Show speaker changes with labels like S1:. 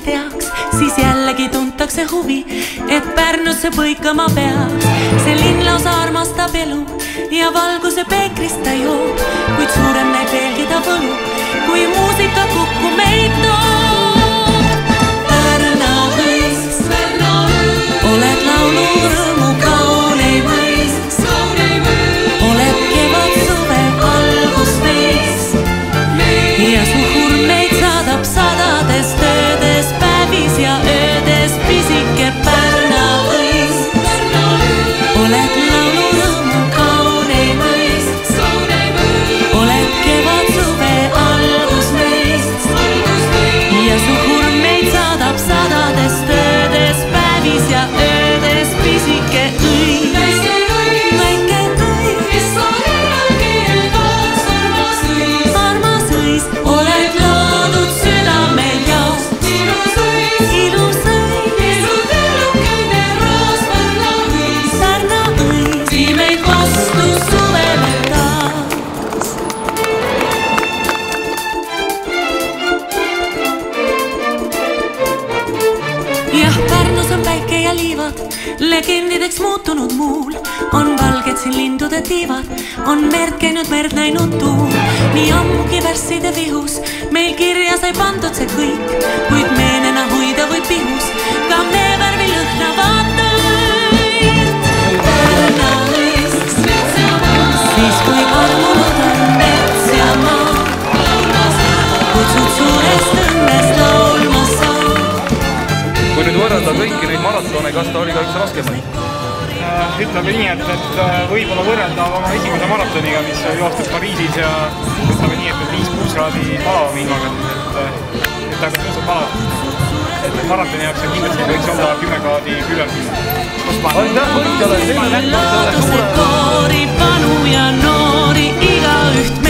S1: teaks, siis jällegi tuntakse huvi, et Pärnusse põikama peaks. See linnlausa armastab elu ja valguse peekrist ta joob, kuid suurem näib veelgi ta võlu, kui muusika kukku meid toob. Pärna hõis, oled laulu rõõmu kauneim hõis, oled kevad suve algusveis ja su hurm meid saadab sadades töödes päevis ja öödes pisike Pärna hõis. Oled laulu rõõmu kauneim hõis, oled kevad suve algusveis ja su hurm meid saadab sadades töödes päevis ja öödes pisike õis. Legendideks muutunud muul on valged siin lindude tiivad, on merd käinud, merd näinud tuul. Nii ammugi värsside vihus meil kirja sai pandud see kõik, kuid meenena hoida või pihus ka mee värvi lõhna vaata õit. Pärna hõis, siis kui armunud on mets ja maa, kutsud suurest õnnest laulma saa.
S2: Kui nüüd võrrelda kõiki neid maratone, kas ta oli ka üks raskemaid?
S3: Ütleme nii, et võib-olla võrrelda oma esimese maratoniga, mis joostud Pariisis ja ütleme nii, et 5-6 kraadi palava vingaga, et aga tõuseb palava. Et maratoni jaoks kindlasti võiks olla 10 kraadi külm.
S2: Aitäh võitjale!
S1: Laseb koori, panu ja noori igaüht